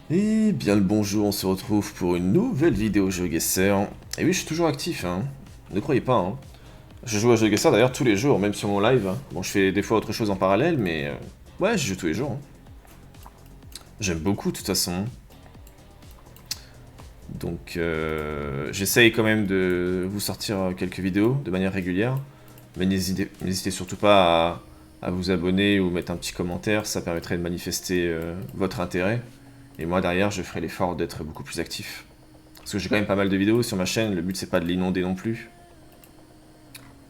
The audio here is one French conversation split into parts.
Et bien le bonjour, on se retrouve pour une nouvelle vidéo GeoGuessr. Et oui, je suis toujours actif, hein. Ne croyez pas, hein. Je joue à GeoGuessr d'ailleurs tous les jours, même sur mon live. Bon, je fais des fois autre chose en parallèle, mais ouais, je joue tous les jours, hein. J'aime beaucoup, de toute façon. Donc, j'essaye quand même de vous sortir quelques vidéos de manière régulière. Mais n'hésitez surtout pas à vous abonner ou mettre un petit commentaire, ça permettrait de manifester votre intérêt. Et moi, derrière, je ferai l'effort d'être beaucoup plus actif. Parce que j'ai quand même pas mal de vidéos sur ma chaîne, le but c'est pas de l'inonder non plus.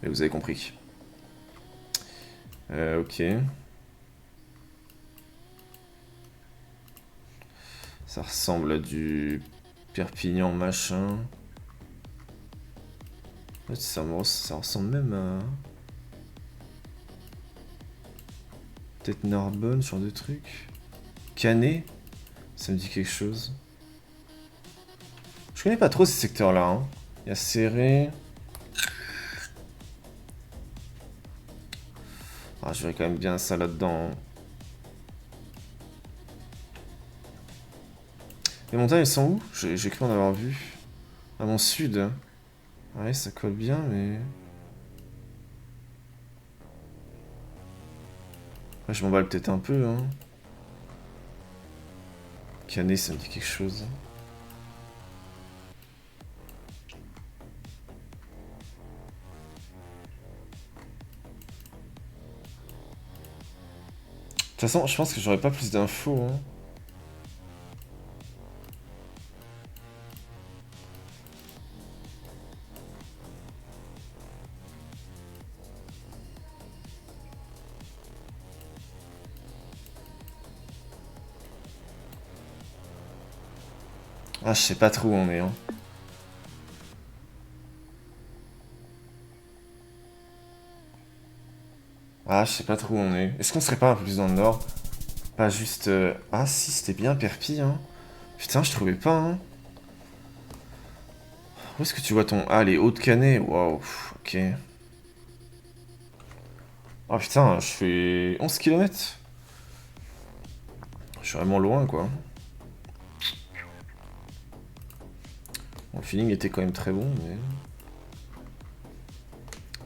Mais vous avez compris. Ok. Ça ressemble à du Perpignan machin. Ouais, ça ressemble même à... Peut-être Narbonne, ce genre de truc. Canet, ça me dit quelque chose. Je connais pas trop ces secteurs-là, hein. Il y a Serré. Ah, je verrais quand même bien ça là-dedans, hein. Les montagnes, elles sont où? J'ai cru en avoir vu. À mon sud. Ouais, ça colle bien, mais... Ouais, je m'emballe peut-être un peu, hein. Canet, ça me dit quelque chose. De toute façon, je pense que j'aurais pas plus d'infos, hein. Ah, je sais pas trop où on est, hein. Ah, je sais pas trop où on est. Est-ce qu'on serait pas un peu plus dans le nord? Pas juste... Ah si, c'était bien Perpi, hein. Putain, je trouvais pas, hein. Où est-ce que tu vois ton... Ah, les Hauts-de-Canet. Waouh, ok. Oh putain, je fais 11 km. Je suis vraiment loin, quoi. Bon, le feeling était quand même très bon, mais...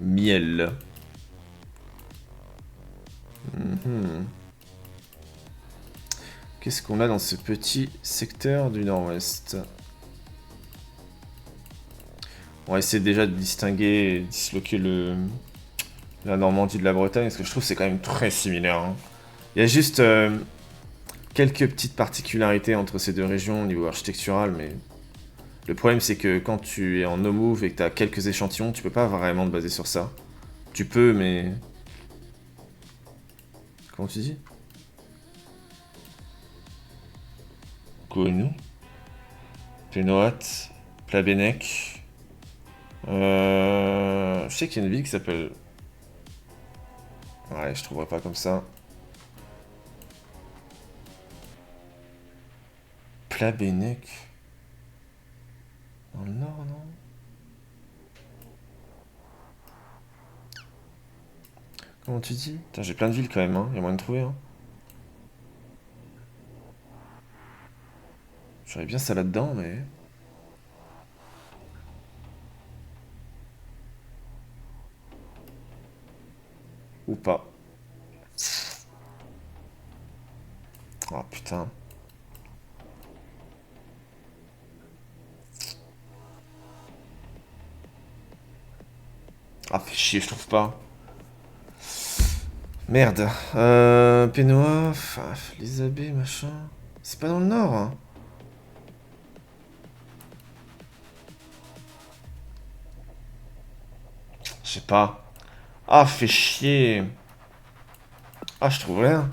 Miel. Mhm. Qu'est-ce qu'on a dans ce petit secteur du nord-ouest? On va essayer déjà de distinguer et disloquer la Normandie de la Bretagne, parce que je trouve que c'est quand même très similaire, hein. Il y a juste quelques petites particularités entre ces deux régions au niveau architectural, mais le problème c'est que quand tu es en no move et que tu as quelques échantillons, tu peux pas vraiment te baser sur ça. Tu peux, mais... Comment tu dis? Gouenou, Pénoat, Plabennec. Je sais qu'il y a une ville qui s'appelle... Ouais, je trouverais pas comme ça. Plabennec. Dans le nord, non? Comment tu dis? Putain, j'ai plein de villes quand même, hein. Il y a moyen de trouver, hein. J'aurais bien ça là-dedans, mais... Ou pas. Oh putain. Ah, fais chier, je trouve pas. Merde. Pénois, les abbés, machin. C'est pas dans le nord, hein. Je sais pas. Ah, fais chier. Ah, je trouve rien.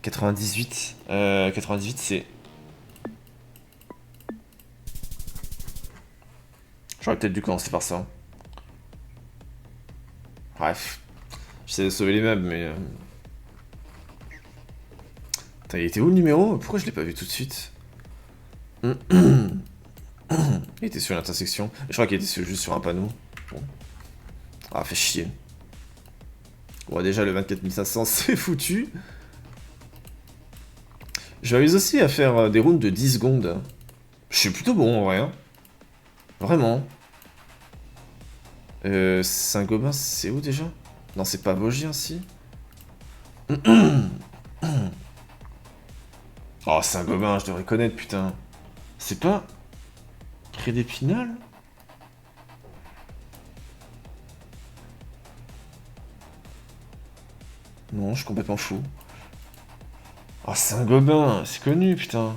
98. 98, c'est... J'aurais peut-être dû commencer par ça. Bref. J'essaie de sauver les meubles, mais... Putain, il était où le numéro? Pourquoi je l'ai pas vu tout de suite? Il était sur l'intersection. Je crois qu'il était juste sur un panneau. Bon. Ah, fait chier. Bon, déjà, le 24 500, c'est foutu. Je m'amuse aussi à faire des rounds de 10 secondes. Je suis plutôt bon en vrai. Hein. Vraiment. Saint-Gobain, c'est où déjà? Non, c'est pas Vosgien, si. Oh, Saint-Gobain, je devrais connaître, putain. C'est pas... Près d'Épinal? Non, je suis complètement fou. Oh, Saint-Gobain, c'est connu, putain.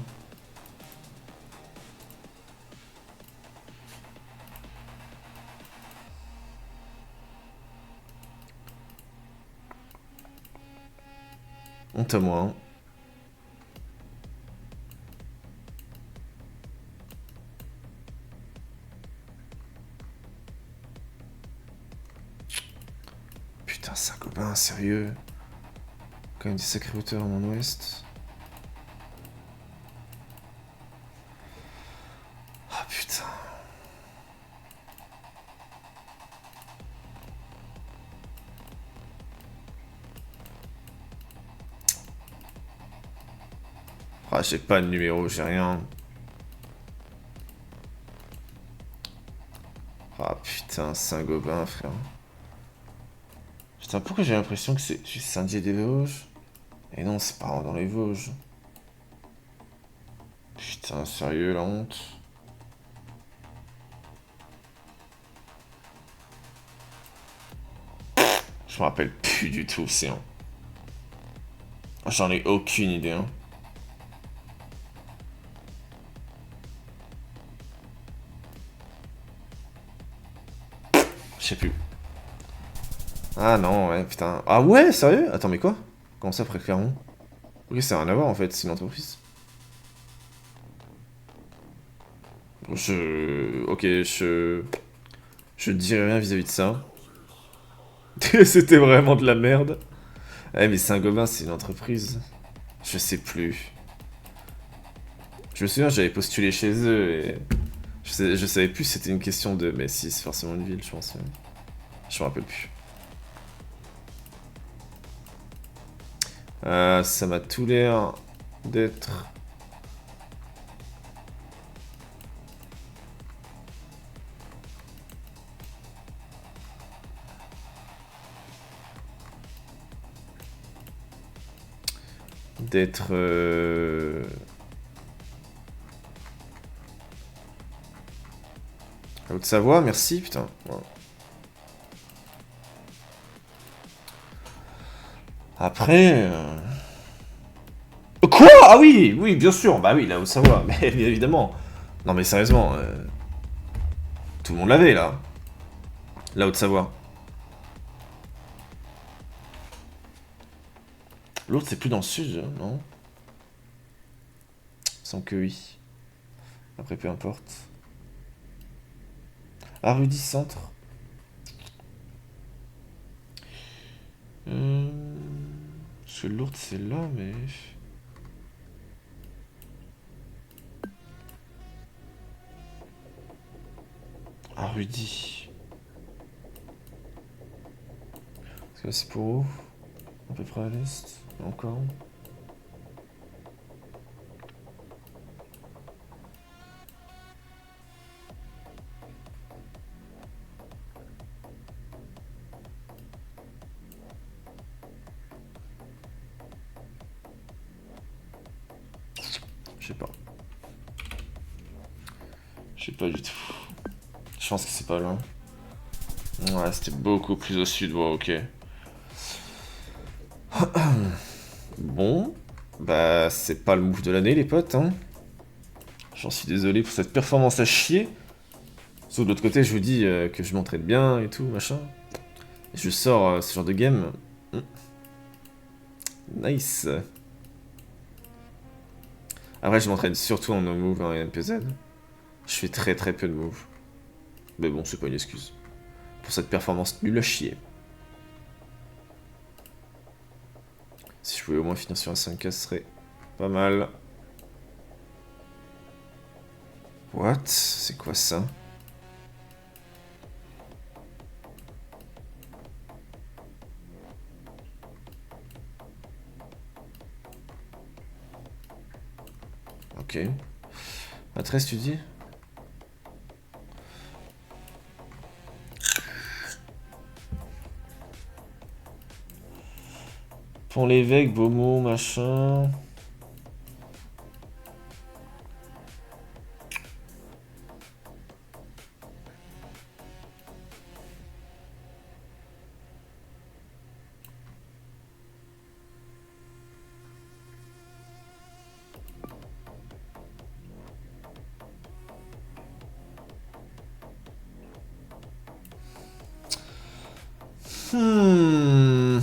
Honte à moi, hein. Putain, Saint-Gobain, sérieux. Quand même des sacrés hauteurs en ouest. Ah, putain. Ah, j'ai pas de numéro, j'ai rien. Ah, putain, Saint-Gobain, frère. Putain, pourquoi j'ai l'impression que c'est juste Saint-Dié-des-Vosges? Et non, c'est pas dans les Vosges. Putain, sérieux, la honte. Je me rappelle plus du tout, c'est un... J'en ai aucune idée, hein. Je sais plus. Ah non, ouais, putain. Ah ouais, sérieux? Attends, mais quoi? Comment ça, après Clermont? Ok, ça n'a rien à voir, en fait, c'est une entreprise. Ok, je dirais rien vis-à-vis de ça. C'était vraiment de la merde. Eh, mais Saint-Gobain, c'est une entreprise. Je sais plus. Je me souviens, j'avais postulé chez eux et... je savais plus si c'était une question de... Mais si, c'est forcément une ville, je pense. Je me rappelle plus. Ça m'a tout l'air d'être... D'être... Haute-Savoie, merci, putain. Ouais. Après... Quoi? Ah oui, oui, bien sûr. Bah oui, la Haute-Savoie, mais bien évidemment. Non mais sérieusement, tout le monde l'avait, là. La Haute-Savoie. L'autre, c'est plus dans le sud, non? Sans que oui. Après, peu importe. Ah, Rudy Centre. Parce que l'autre, c'est là, mais... Ah, Rudy. Parce que là, c'est pour où? À peu près à l'est. Et encore. Je sais pas. Je sais pas du tout. Je pense que c'est pas loin. Ouais, c'était beaucoup plus au sud, ouais, ok. Bon. Bah, c'est pas le move de l'année, les potes, hein. J'en suis désolé pour cette performance à chier. Sauf de l'autre côté, je vous dis que je m'entraîne bien et tout, machin. Et je sors ce genre de game. Nice. Après, je m'entraîne surtout en no move et en NPZ. Je fais très très peu de moves. Mais bon, c'est pas une excuse. Pour cette performance nulle à chier. Si je pouvais au moins finir sur un 5K, ce serait pas mal. What? C'est quoi ça? Ok. À 13, tu dis? Pont l'évêque, Beaumont, machin... Hmm...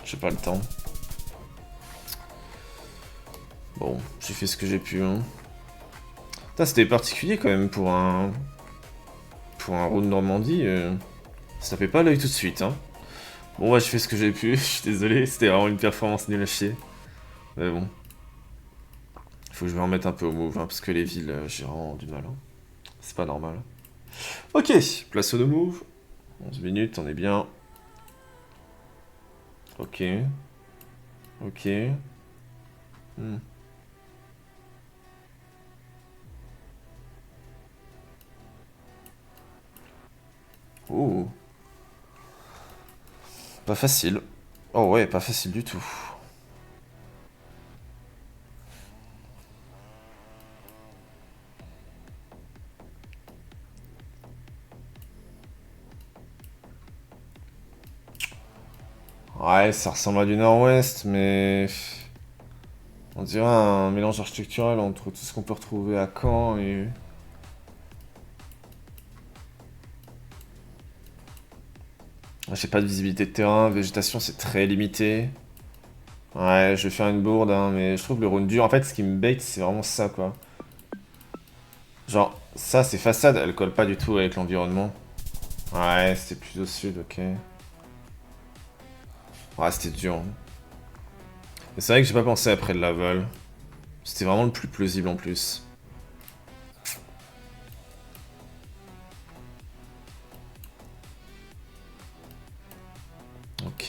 J'ai pas le temps. Bon, j'ai fait ce que j'ai pu, hein. Putain, c'était particulier quand même pour un... Pour un round Normandie, ça fait pas l'œil tout de suite, hein. Bon, ouais, j'ai fait ce que j'ai pu, je suis désolé, c'était vraiment une performance nulle à chier. Mais bon. Faut que je me remette un peu au move, hein, parce que les villes, j'ai vraiment du mal, hein. C'est pas normal. Ok, place au no move. 11 minutes, on est bien. Ok. Ok. Hmm. Oh. Pas facile. Oh ouais, pas facile du tout. Ouais, ça ressemble à du nord-ouest, mais... On dirait un mélange architectural entre tout ce qu'on peut retrouver à Caen et... J'ai pas de visibilité de terrain, végétation c'est très limité. Ouais, je vais faire une bourde, hein, mais je trouve le round dur, en fait, ce qui me bait, c'est vraiment ça, quoi. Genre, ça, c'est façade, elle colle pas du tout avec l'environnement. Ouais, c'était plus au sud, ok. Ouais, c'était dur, hein. Et c'est vrai que j'ai pas pensé après le Laval. C'était vraiment le plus plausible en plus. Ok.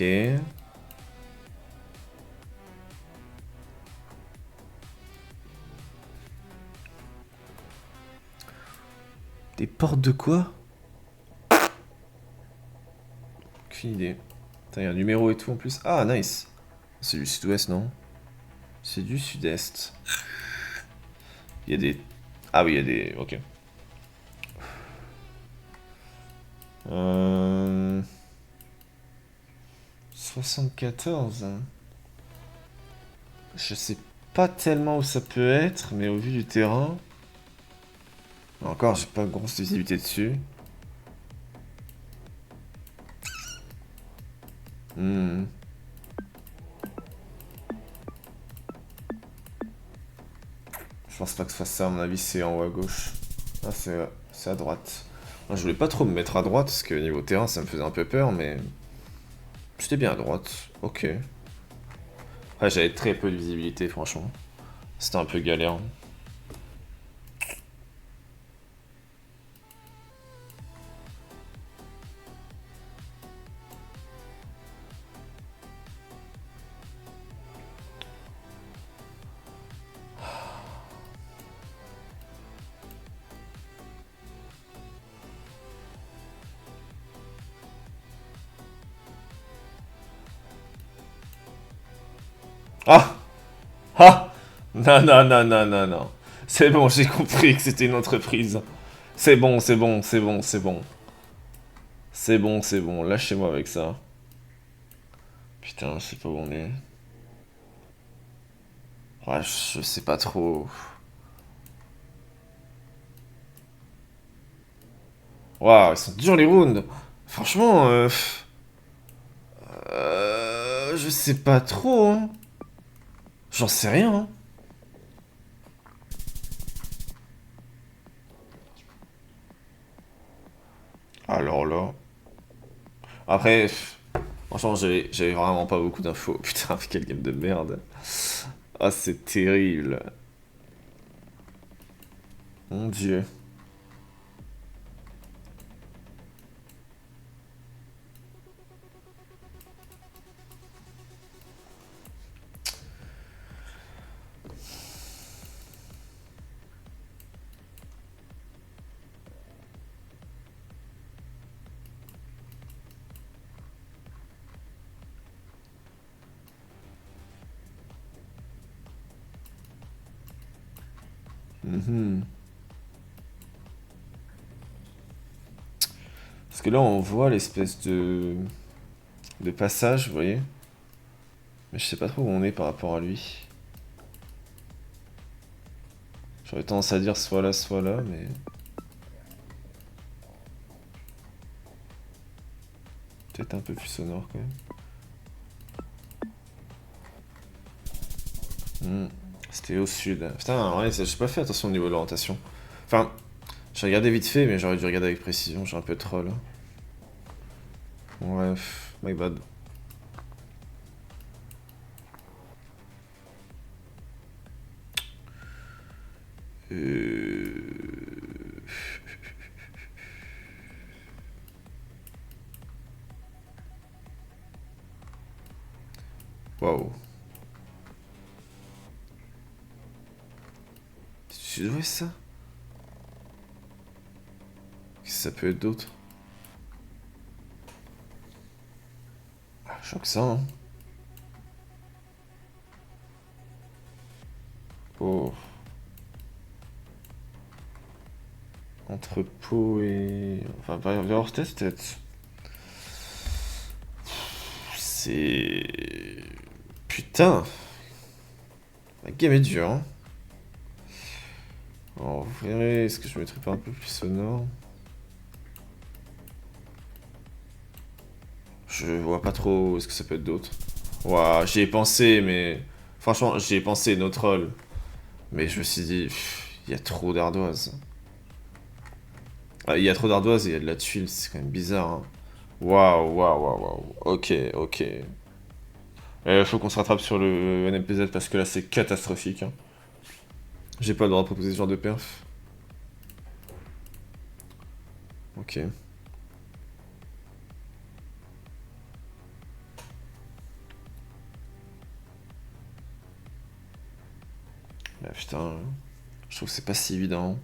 Des portes de quoi? Aucune idée. Putain, y a un numéro et tout en plus. Ah, nice. C'est du sud-ouest, non? C'est du sud-est. Il y a des... Ah oui, il y a des... Ok. Euh... 74. Je sais pas tellement où ça peut être, mais au vu du terrain... Encore, j'ai pas grosse visibilité dessus. Hmm. Je pense pas que ce fasse ça, à mon avis, c'est en haut à gauche. Ah, c'est à droite. Moi, je voulais pas trop me mettre à droite, parce que niveau terrain, ça me faisait un peu peur, mais... C'était bien à droite. Ok. Ouais, j'avais très peu de visibilité, franchement. C'était un peu galère. Ah! Ah! Non, non, non, non, non, non. C'est bon, j'ai compris que c'était une entreprise. C'est bon, c'est bon, c'est bon, c'est bon. C'est bon, c'est bon, lâchez-moi avec ça. Putain, je sais pas où on est. Ouais, je sais pas trop. Waouh, ils sont durs les rounds. Franchement, Je sais pas trop, hein. J'en sais rien, hein. Alors là... Après, franchement, j'avais vraiment pas beaucoup d'infos. Putain, quel game de merde. Ah, c'est terrible. Mon dieu. Mhm. Parce que là, on voit l'espèce de passage, vous voyez. Mais je sais pas trop où on est par rapport à lui. J'aurais tendance à dire soit là, mais... Peut-être un peu plus sonore, quand même. C'était au sud. Putain, ouais, j'ai pas fait attention au niveau de l'orientation. Enfin, j'ai regardé vite fait, mais j'aurais dû regarder avec précision, j'ai un peu troll. Ouais, my bad. Euh... Waouh. Sud-ouest, ça? Qu'est-ce que ça peut être d'autre? Ah, je crois que ça, hein. Oh. Entre Pau et... Enfin, vers Orthez, peut-être. C'est... Putain. La game est dure, hein. En vrai, est-ce que je mettrais pas un peu plus sonore? Je vois pas trop ce que ça peut être d'autre. Ouah, j'y ai pensé, mais... Franchement, j'y ai pensé, no troll. Mais je me suis dit, il y a trop d'ardoises. Ah, il y a trop d'ardoises et il y a de la tuile, c'est quand même bizarre, hein. Waouh, waouh, waouh, waouh. Ok, ok. Faut qu'on se rattrape sur le NMPZ parce que là c'est catastrophique, hein. J'ai pas le droit de proposer ce genre de perf. Ok. Là, putain, je trouve que c'est pas si évident.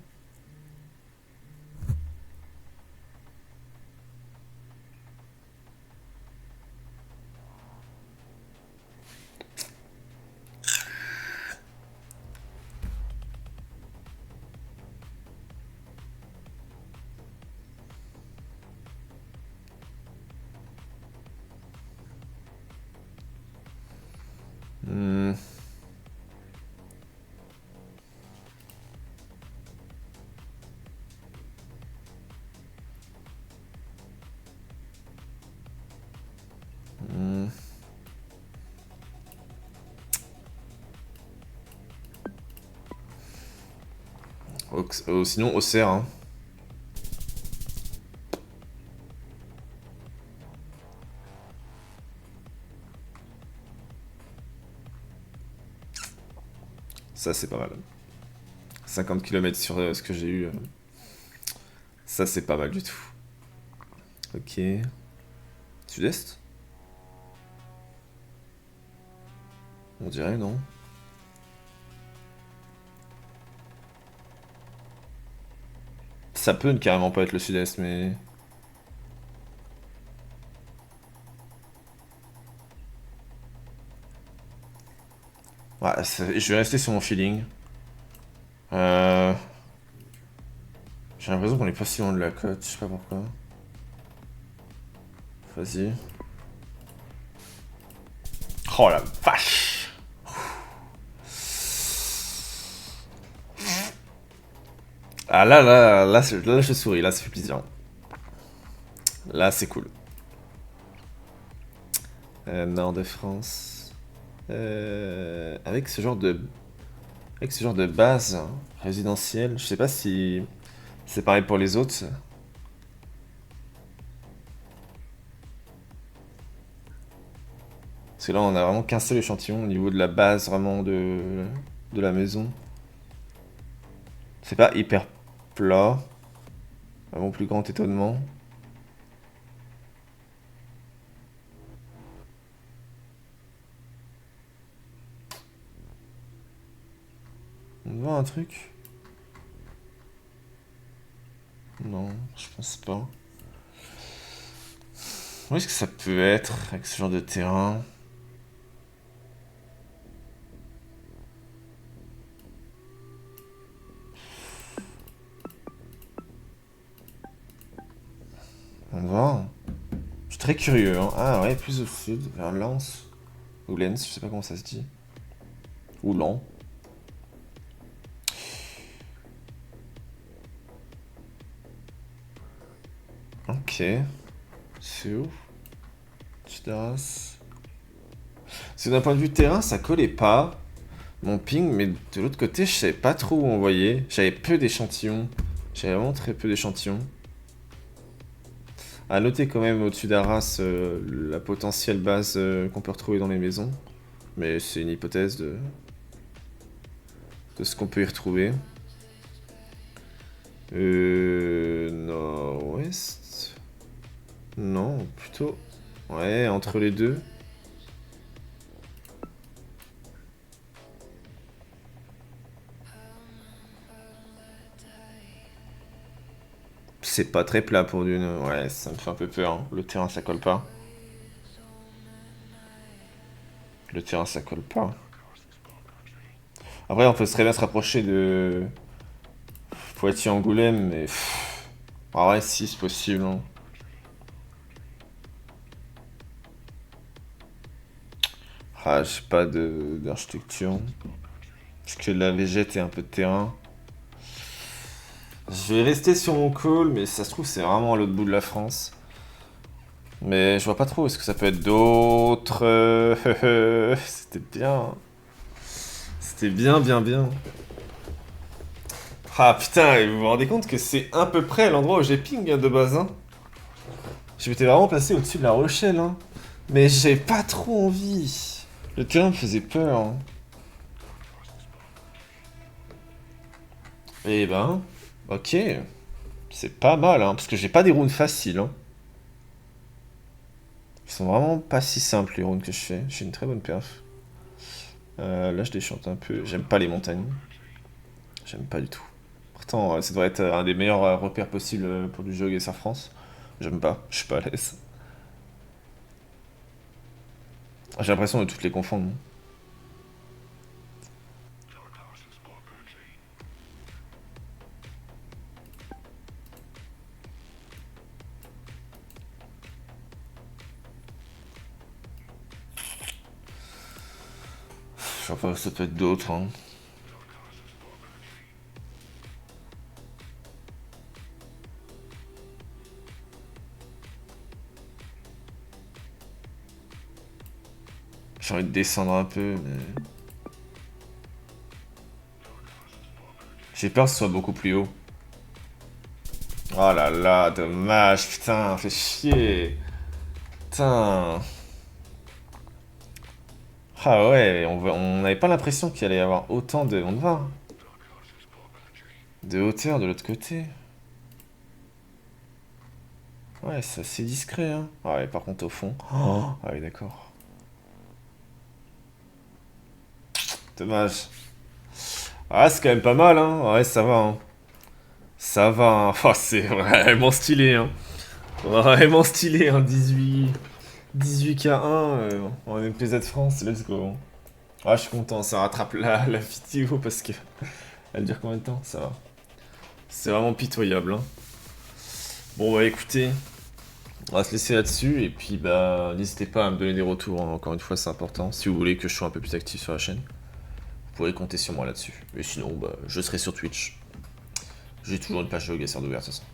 Hmm. Hmm. Sinon, Auxerre, hein. Ça, c'est pas mal. 50 km sur ce que j'ai eu. Ça, c'est pas mal du tout. Ok. Sud-Est? On dirait, non? Ça peut ne carrément pas être le Sud-Est, mais... Ouais, je vais rester sur mon feeling. Euh... J'ai l'impression qu'on est pas si loin de la côte, je sais pas pourquoi. Vas-y. Oh la vache! Ah là, je souris, là, ça fait plaisir. Là, c'est cool. Nord de France. Avec ce genre de... Avec ce genre de base résidentielle, je sais pas si c'est pareil pour les autres. Parce que là, on a vraiment qu'un seul échantillon au niveau de la base vraiment de la maison. C'est pas hyper plat, à mon plus grand étonnement. On voit un truc? Non, je pense pas. Où est-ce que ça peut être avec ce genre de terrain? On va. Je suis très curieux, hein. Ah ouais, plus au sud, vers Lens. Ou Lens, je sais pas comment ça se dit. Ou Lens. Ok. C'est où? Chidaras. C'est d'un point de vue terrain, ça collait pas. Mon ping, mais de l'autre côté, je savais pas trop où envoyer. J'avais peu d'échantillons. J'avais vraiment très peu d'échantillons. À noter quand même au-dessus d'Arras la potentielle base qu'on peut retrouver dans les maisons. Mais c'est une hypothèse de ce qu'on peut y retrouver. Nord-ouest. Non, plutôt... Ouais, entre les deux. C'est pas très plat pour d'une... Ouais, ça me fait un peu peur, hein. Le terrain, ça colle pas. Le terrain, ça colle pas. Après, on peut très bien se rapprocher de... Poitiers-Angoulême, mais... Ah ouais, si, c'est possible, hein. Ah, j'ai pas d'architecture. Parce que la végète et un peu de terrain. Je vais rester sur mon call, mais ça se trouve, c'est vraiment à l'autre bout de la France. Mais je vois pas trop, est-ce que ça peut être d'autres... C'était bien. C'était bien, bien, bien. Ah putain, et vous vous rendez compte que c'est à peu près l'endroit où j'ai ping de base, hein. Je m'étais vraiment passé au-dessus de la Rochelle, hein. Mais j'ai pas trop envie. Le terrain me faisait peur, hein. Eh ben, ok. C'est pas mal, hein, parce que j'ai pas des rounds faciles, hein. Ils sont vraiment pas si simples, les rounds que je fais. J'ai une très bonne perf. Là, je déchante un peu. J'aime pas les montagnes. J'aime pas du tout. Pourtant, ça devrait être un des meilleurs repères possibles pour du jeu Guessar France. J'aime pas, je suis pas à l'aise. J'ai l'impression de toutes les confondre. Je sais pas, ça peut être d'autres, hein. J'ai envie de descendre un peu, mais... J'ai peur que ce soit beaucoup plus haut. Oh là là, dommage, putain, fait chier. Putain. Ah ouais, on n'avait pas l'impression qu'il allait y avoir autant de... On va. De hauteur de l'autre côté. Ouais, c'est assez discret, hein. Ah ouais, par contre, au fond... Oh, ah oui, d'accord. Dommage. Ah, c'est quand même pas mal, hein. Ouais, ça va, hein. Ça va, hein. Oh, c'est vraiment stylé, hein. Vraiment stylé, hein. 18K1 en MPZ France, let's go. Ah, je suis content, ça rattrape la vidéo parce que... Elle dure combien de temps? Ça va. C'est vraiment pitoyable, hein. Bon, bah écoutez, on va se laisser là-dessus, et puis bah n'hésitez pas à me donner des retours, hein. Encore une fois, c'est important. Si vous voulez que je sois un peu plus actif sur la chaîne, vous pourrez compter sur moi là-dessus. Et sinon, bah, je serai sur Twitch. J'ai toujours une page de GeoGuessr d'ouverte, de toute façon.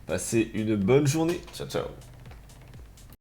Passez une bonne journée. Ciao, ciao.